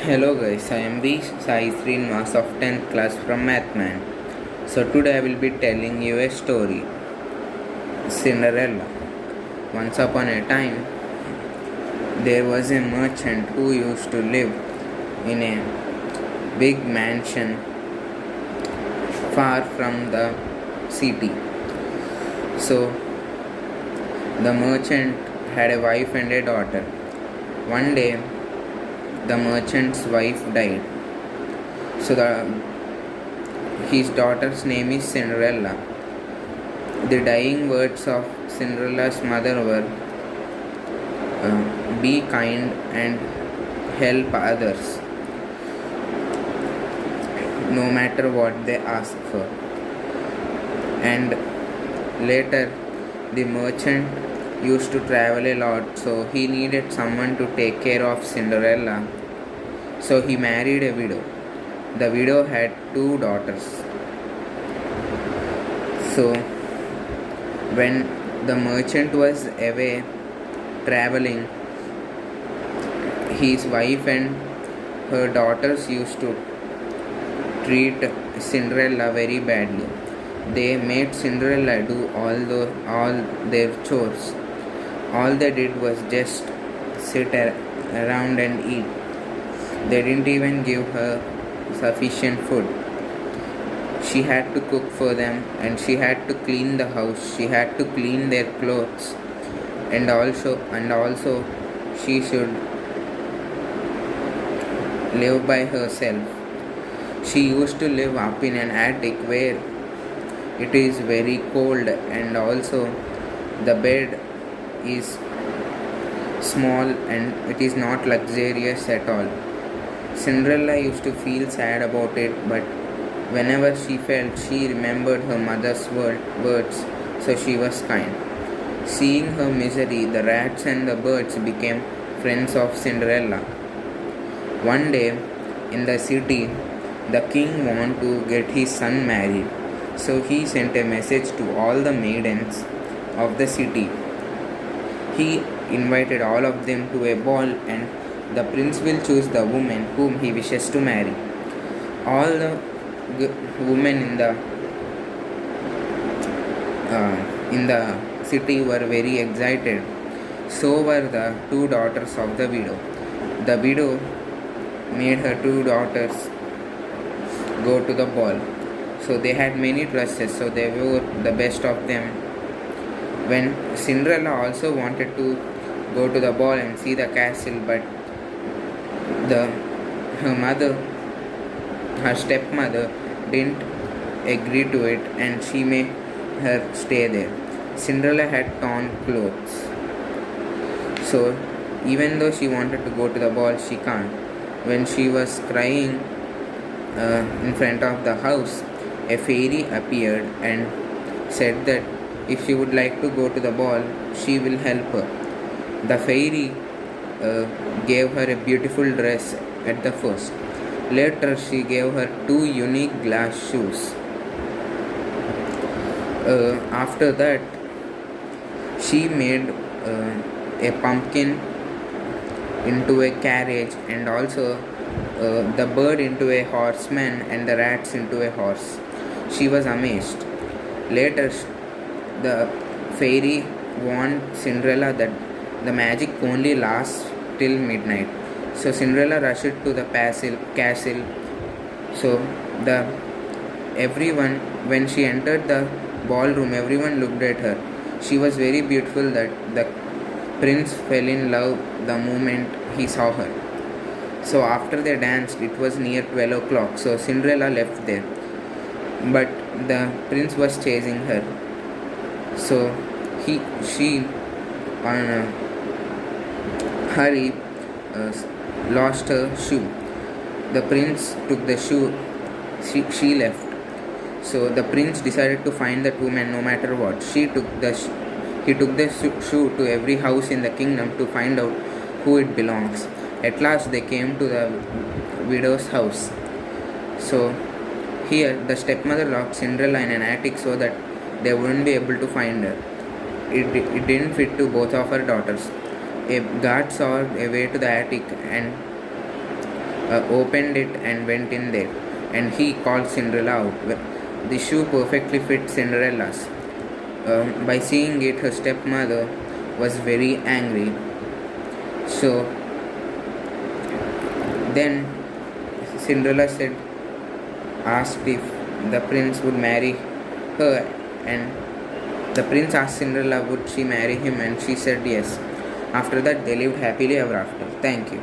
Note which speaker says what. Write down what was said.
Speaker 1: Hello guys, I am V Sai Srinivas of 10th class from Mathman. So today I will be telling you a story. Cinderella. Once upon a time, there was a merchant who used to live in a big mansion far from the city. So the merchant had a wife and a daughter. One day, the merchant's wife died. So his daughter's name is Cinderella. The dying words of Cinderella's mother were be kind and help others no matter what they ask for. And later, the merchant used to travel a lot, so he needed someone to take care of Cinderella. So he married a widow. The widow had two daughters. So when the merchant was away traveling, his wife and her daughters used to treat Cinderella very badly. They made Cinderella do all their chores. All they did was just sit around and eat. They didn't even give her sufficient food. She had to cook for them, and she had to clean the house. She had to clean their clothes, and also she should live by herself. She used to live up in an attic where it is very cold, and also the bed is small and it is not luxurious at all. Cinderella used to feel sad about it, but whenever she felt, she remembered her mother's words, so she was kind. Seeing her misery, the rats and the birds became friends of Cinderella. One day, in the city, the king wanted to get his son married, so he sent a message to all the maidens of the city. He invited all of them to a ball, and the prince will choose the woman whom he wishes to marry. All the women in the city were very excited. So were the two daughters of the widow. The widow made her two daughters go to the ball. So they had many dresses, so they wore the best of them. When Cinderella also wanted to go to the ball and see the castle, but the her mother, her stepmother, didn't agree to it, and she made her stay there. Cinderella had torn clothes, so even though she wanted to go to the ball, she can't. When she was crying in front of the house, a fairy appeared and said that if she would like to go to the ball, she will help her. The fairy gave her a beautiful dress at the first. Later, she gave her two unique glass shoes. After that, she made a pumpkin into a carriage, and also the bird into a horseman, and the rats into a horse. She was amazed. Later, the fairy warned Cinderella that the magic only lasts till midnight. So Cinderella rushed to the castle. So the everyone when she entered the ballroom, everyone looked at her. She was very beautiful that the prince fell in love the moment he saw her. So after they danced, it was near 12 o'clock. So Cinderella left there, but the prince was chasing her. So she on a hurry lost her shoe. The prince took the shoe. She left. So the prince decided to find that woman no matter what. He took the shoe to every house in the kingdom to find out who it belongs. At last they came to the widow's house. So here the stepmother locked Cinderella in an attic so that they wouldn't be able to find her. It didn't fit to both of her daughters. A guard saw a way to the attic, and opened it and went in there, and he called Cinderella out. The shoe perfectly fit Cinderella's. By seeing it, her stepmother was very angry. So then Cinderella asked if the prince would marry her, and the prince asked Cinderella would she marry him, and she said yes. After that, they lived happily ever after. Thank you.